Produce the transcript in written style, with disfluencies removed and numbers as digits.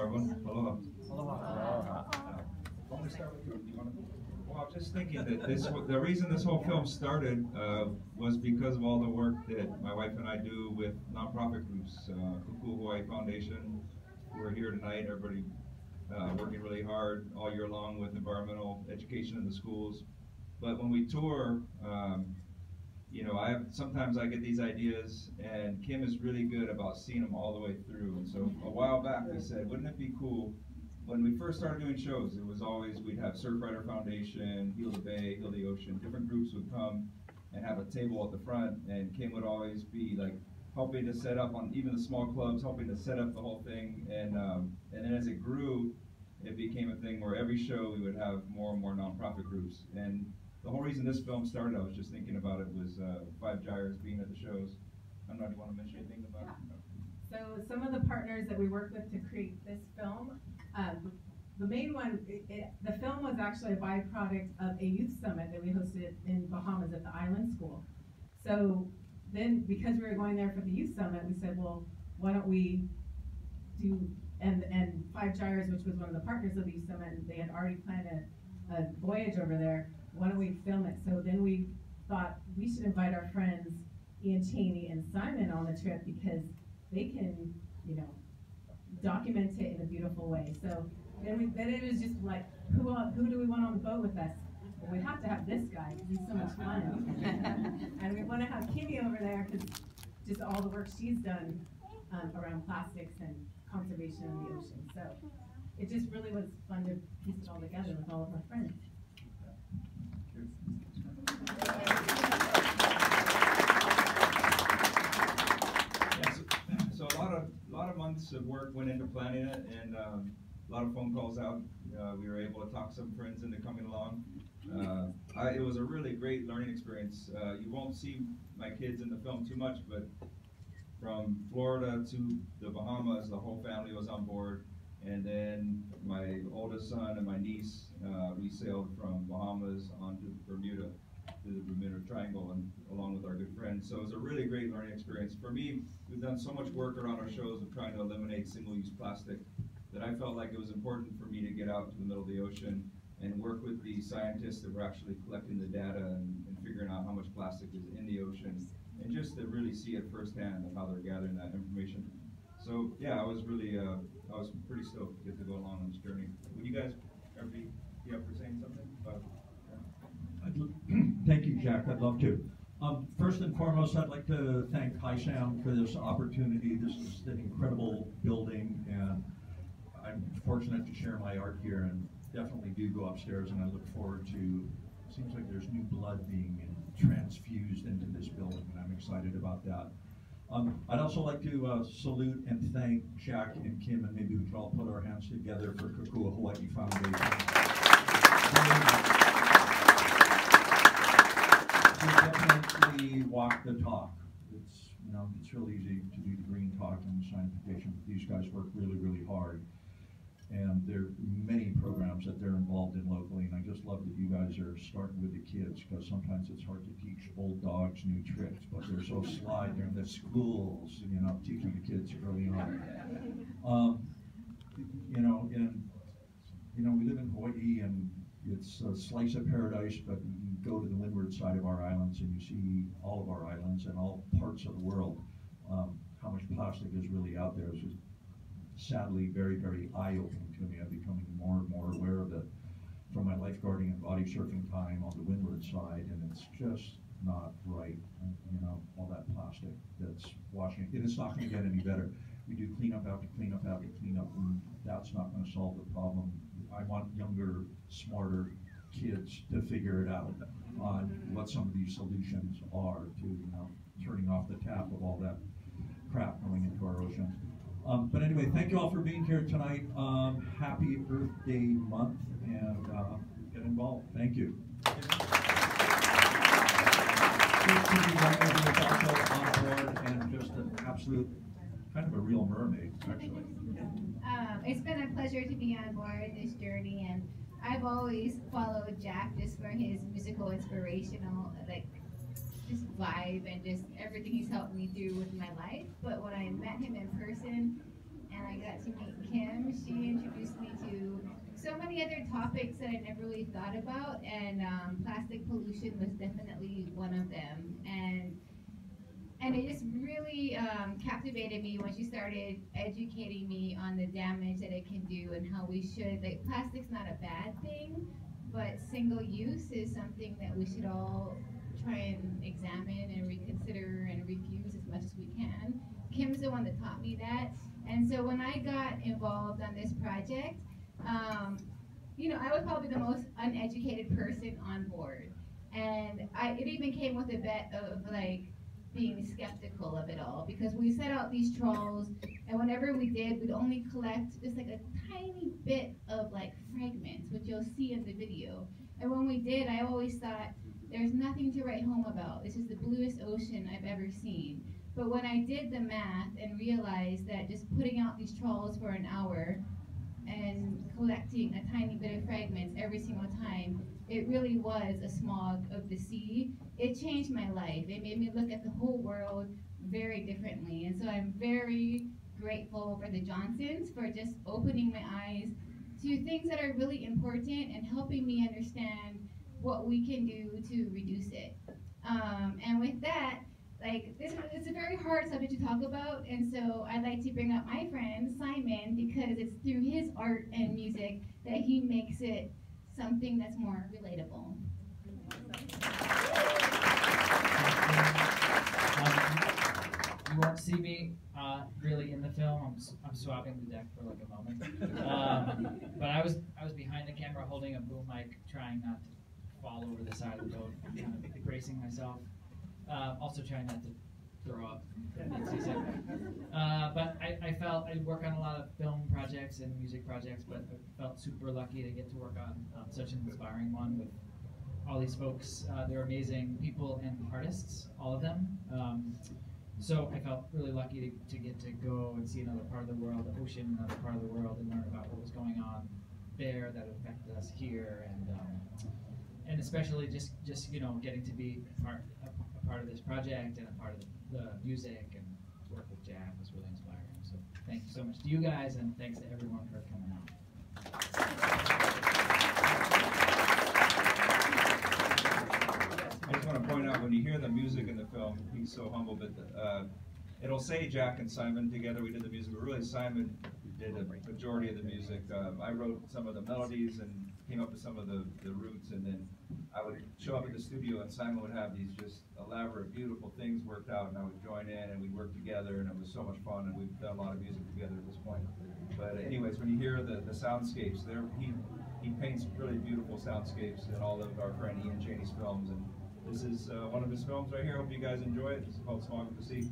everyone. Aloha. Aloha. Want me to start with you? Do you want to? Well, I was just thinking that the reason this whole film started was because of all the work that my wife and I do with nonprofit groups, Kuku Hawaiʻi Foundation. We're here tonight. Everybody working really hard all year long with environmental education in the schools. But when we tour, you know, sometimes I get these ideas, and Kim is really good about seeing them all the way through. And so a while back we said, wouldn't it be cool? When we first started doing shows, it was always, we'd have Surfrider Foundation, Heal the Bay, Heal the Ocean. Different groups would come and have a table at the front, and Kim would always be like helping to set up on even the small clubs, helping to set up the whole thing. And then as it grew, it became a thing where every show we would have more and more nonprofit groups. And the whole reason this film started, I was just thinking about it, was Five Gyres being at the shows. I don't know, do you want to mention anything about it? So some of the partners that we worked with to create this film, the main one, the film was actually a byproduct of a youth summit that we hosted in Bahamas at the Island School. So then, because we were going there for the youth summit, we said, well, why don't we do, and Five Gyres, which was one of the partners of the youth summit, and they had already planned a voyage over there, why don't we film it? So then we thought we should invite our friends Ian Cheney and Simon on the trip, because they can, you know, document it in a beautiful way. So then it was just like, who do we want on the boat with us? Well, we have to have this guy because he's so much fun. And we want to have Kimmy over there because just all the work she's done around plastics and conservation in the ocean. So it just really was fun to piece it all together with all of our friends. So a lot of months of work went into planning it, and a lot of phone calls out. We were able to talk some friends into coming along. It was a really great learning experience. You won't see my kids in the film too much, but from Florida to the Bahamas, the whole family was on board. And then my oldest son and my niece, we sailed from Bahamas onto Bermuda, to the Bermuda Triangle, and along with our good friends. So it was a really great learning experience. For me, we've done so much work around our shows of trying to eliminate single-use plastic that I felt like it was important for me to get out to the middle of the ocean and work with the scientists that were actually collecting the data and figuring out how much plastic is in the ocean, and just to really see it firsthand of how they're gathering that information. So yeah, I was pretty stoked to get to go along on this journey. Would you guys ever be up for saying something about? Thank you, Jack. I'd love to. First and foremost, I'd like to thank Sam for this opportunity. This is an incredible building, and I'm fortunate to share my art here, and definitely do go upstairs, and I look forward to, it seems like there's new blood being transfused into this building, and I'm excited about that. I'd also like to salute and thank Jack and Kim, and maybe we could all put our hands together for Kuku Hawaiʻi Foundation. We definitely walk the talk. It's, you know, it's real easy to do the green talk and the scientification, but these guys work really, really hard. And there are many programs that they're involved in locally, and I just love that you guys are starting with the kids, because sometimes it's hard to teach old dogs new tricks, but they're so sly. They're in the schools, you know, teaching the kids early on. We live in Hawaii, and it's a slice of paradise, but you go to the windward side of our islands, and you see all of our islands and all parts of the world. How much plastic is really out there is just sadly very, very eye-opening to me. I'm becoming more and more aware of it from my lifeguarding and body surfing time on the windward side, and it's just not right. You know, all that plastic that's washing, and it's not going to get any better. We do cleanup after cleanup after cleanup, and that's not going to solve the problem. I want younger, smarter kids to figure it out on what some of these solutions are to, you know, turning off the tap of all that crap going into our oceans. But anyway, thank you all for being here tonight. Happy Earth Day month, and get involved. Thank you. Is also on board, and just an absolute, kind of a real mermaid, actually. It's been a pleasure to be on board this journey, and I've always followed Jack just for his musical, inspirational, like, just vibe and just everything he's helped me through with my life. But when I met him in person and I got to meet Kim, she many other topics that I never really thought about, and plastic pollution was definitely one of them. And it just really captivated me when she started educating me on the damage that it can do and how we should, like, plastic's not a bad thing, but single use is something that we should all try and examine and reconsider and refuse as much as we can. Kim's the one that taught me that. And so when I got involved on this project, you know, I was probably the most uneducated person on board. And it even came with a bit of like being skeptical of it all, because we set out these trawls, and whenever we did, we'd only collect just like a tiny bit of like fragments, which you'll see in the video. And when we did, I always thought, there's nothing to write home about. This is the bluest ocean I've ever seen. But when I did the math and realized that just putting out these trawls for an hour and collecting a tiny bit of fragments every single time, it really was a smog of the sea. It changed my life. It made me look at the whole world very differently. And so I'm very grateful for the Johnsons for just opening my eyes to things that are really important and helping me understand what we can do to reduce it. And with that, like, it's a very hard subject to talk about, and so I'd like to bring up my friend Simon, because it's through his art and music that he makes it something that's more relatable. You won't see me really in the film. I'm swapping the deck for like a moment. But I was behind the camera holding a boom mic, trying not to fall over the side of the boat, kind of bracing myself. Also trying not to throw up mid-season. But I felt I work on a lot of film projects and music projects, but I felt super lucky to get to work on such an inspiring one with all these folks. They're amazing people and artists, all of them. So I felt really lucky to get to go and see another part of the world, the ocean, another part of the world, and learn about what was going on there that affected us here, and especially just you know, getting to be a part of this project and a part of the music and work with Jack was really inspiring. So thank you so much to you guys, and thanks to everyone for coming out. I just want to point out, when you hear the music in the film, he's so humble, but it'll say Jack and Simon together. We did the music, but really Simon did a majority of the music. I wrote some of the melodies and came up with some of the roots, and then I would show up at the studio and Simon would have these just elaborate, beautiful things worked out, and I would join in and we'd work together, and it was so much fun, and we've done a lot of music together at this point. But anyways, when you hear the soundscapes, he paints really beautiful soundscapes in all of our friend Ian Chaney's films, and this is one of his films right here. Hope you guys enjoy it. It's called Smog of the Sea.